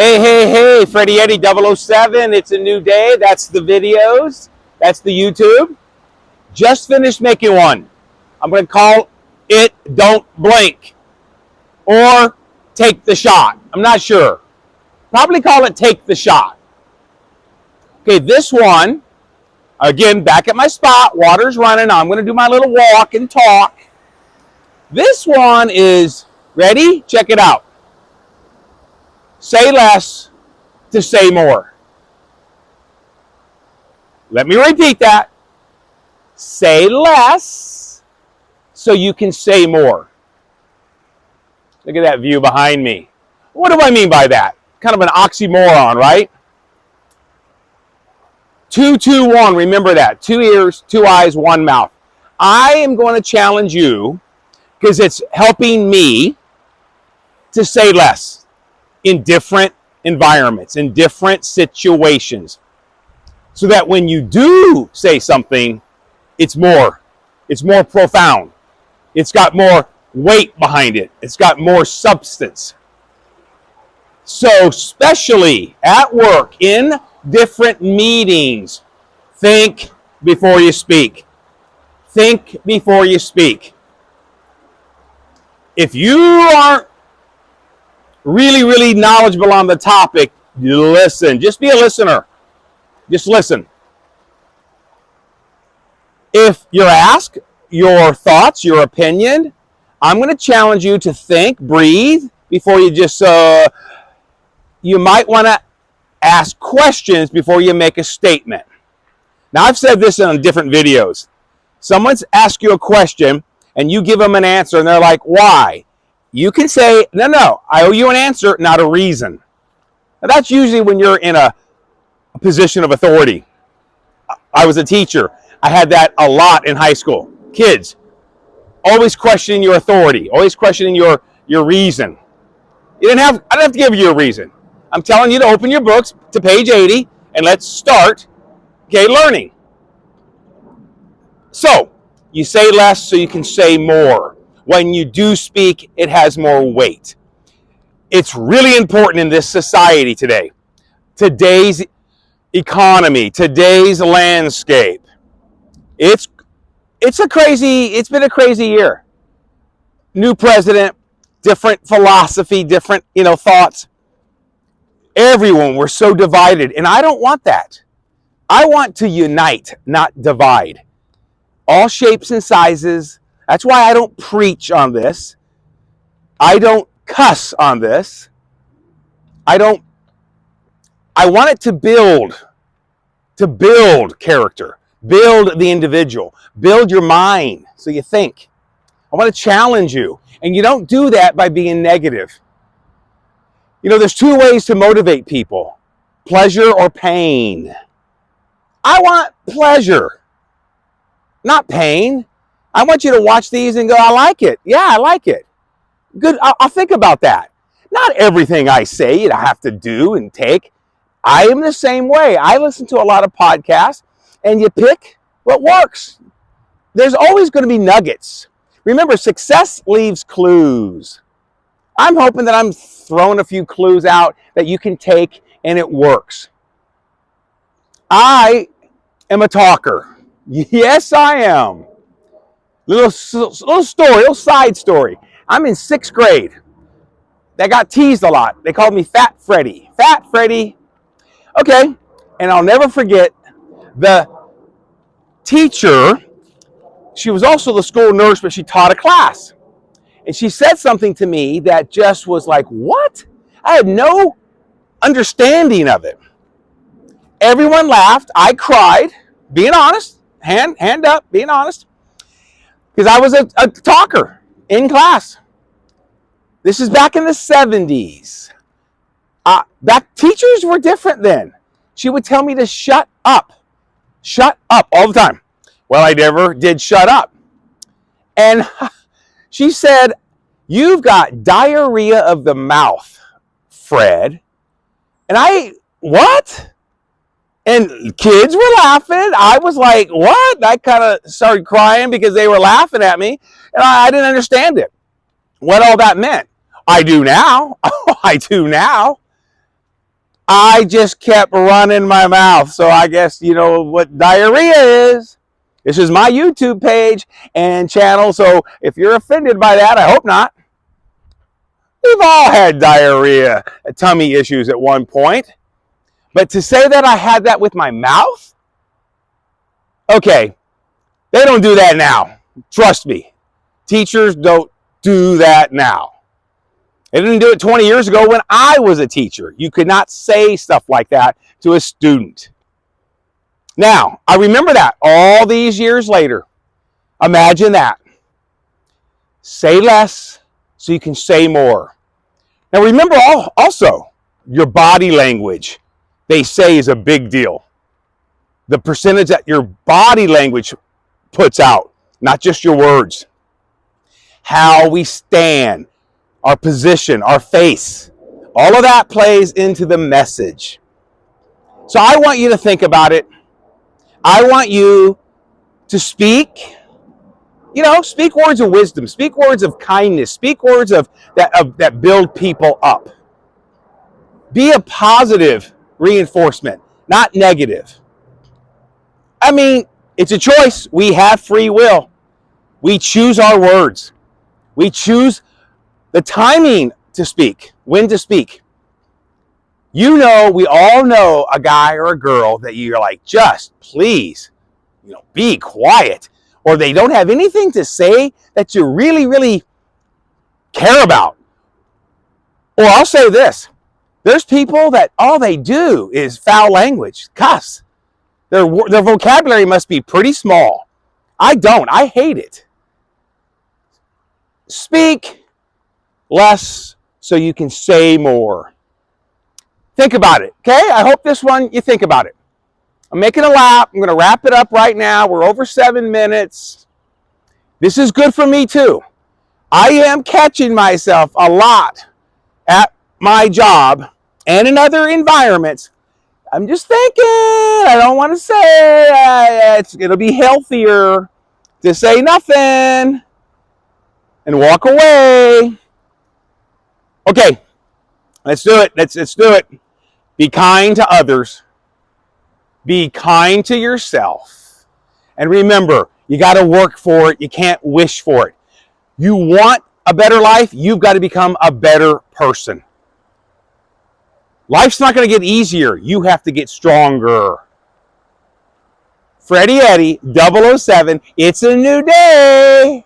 Hey, Freddie Eddie 007. It's a new day. That's the videos. That's the YouTube. Just finished making one. I'm going to call it Don't Blink or Take the Shot. I'm not sure. Probably call it Take the Shot. Okay, this one, again, back at my spot. Water's running. I'm going to do my little walk and talk. This one is, ready? Check it out. Say less to say more. Let me repeat that. Say less so you can say more. Look at that view behind me. What do I mean by that? Kind of an oxymoron, right? 2, 2, 1. Remember that. 2 ears, 2 eyes, 1 mouth. I am going to challenge you because it's helping me to say less in different environments, in different situations, so that when you do say something, it's more profound. It's got more weight behind it. It's got more substance. So especially at work, in different meetings, think before you speak. Think before you speak. If you aren't really knowledgeable on the topic, listen. Just be a listener. Just listen. If you're asked your thoughts, your opinion, I'm going to challenge you to think, breathe, before you just, you might want to ask questions before you make a statement. Now, I've said this in different videos. Someone's asked you a question, and you give them an answer, and they're like, why? You can say, no, I owe you an answer, not a reason. Now, that's usually when you're in a position of authority. I was a teacher. I had that a lot in high school. Kids, always questioning your authority, always questioning your reason. I didn't have to give you a reason. I'm telling you to open your books to page 80, and let's start, learning. So, you say less so you can say more. When you do speak, it has more weight. It's really important in this society today. Today's economy, today's landscape. It's been a crazy year. New president, different philosophy, different, thoughts. Everyone, we're so divided, and I don't want that. I want to unite, not divide. All shapes and sizes. That's why I don't preach on this. I don't cuss on this. I want it to build character, build the individual, build your mind so you think. I want to challenge you. And you don't do that by being negative. There's 2 ways to motivate people, pleasure or pain. I want pleasure, not pain. I want you to watch these and go, I like it. Yeah, I like it. Good. I'll think about that. Not everything I say I have to do and take. I am the same way. I listen to a lot of podcasts, and you pick what works. There's always going to be nuggets. Remember, success leaves clues. I'm hoping that I'm throwing a few clues out that you can take and it works. I am a talker. Yes, I am. Little story, little side story. I'm in 6th grade. They got teased a lot. They called me Fat Freddy. Fat Freddy. Okay, and I'll never forget the teacher. She was also the school nurse, but she taught a class. And she said something to me that just was like, what? I had no understanding of it. Everyone laughed. I cried, being honest. Hand up, being honest. Because I was a talker in class. This is back in the 70s. Teachers were different then. She would tell me to shut up all the time. Well, I never did shut up. And she said, you've got diarrhea of the mouth, Fred. And what? And kids were laughing. I was like, what? I kind of started crying because they were laughing at me. And I didn't understand it. What all that meant. I do now. I do now. I just kept running my mouth. So I guess you know what diarrhea is. This is my YouTube page and channel. So if you're offended by that, I hope not. We've all had diarrhea, tummy issues at one point. But to say that I had that with my mouth? Okay, they don't do that now. Trust me. Teachers don't do that now. They didn't do it 20 years ago when I was a teacher. You could not say stuff like that to a student. Now, I remember that all these years later. Imagine that. Say less so you can say more. Now, remember also your body language, they say, is a big deal. The percentage that your body language puts out, not just your words. How we stand, our position, our face, all of that plays into the message. So I want you to think about it. I want you to speak, speak words of wisdom, speak words of kindness, speak words that build people up. Be a positive reinforcement, not negative. I mean, it's a choice. We have free will. We choose our words. We choose the timing to speak, when to speak. We all know a guy or a girl that you're like, just please, be quiet. Or they don't have anything to say that you really, really care about. Or I'll say this. There's people that all they do is foul language, cuss. Their vocabulary must be pretty small. I don't. I hate it. Speak less so you can say more. Think about it, okay? I hope this one, you think about it. I'm making a lap. I'm going to wrap it up right now. We're over 7 minutes. This is good for me too. I am catching myself a lot at my job and in other environments. I'm just thinking, I don't want to say, it'll be healthier to say nothing and walk away. Okay, let's do it. Let's do it. Be kind to others. Be kind to yourself. And remember, you got to work for it. You can't wish for it. You want a better life, you've got to become a better person. Life's not going to get easier. You have to get stronger. Freddie Eddie, 007, it's a new day.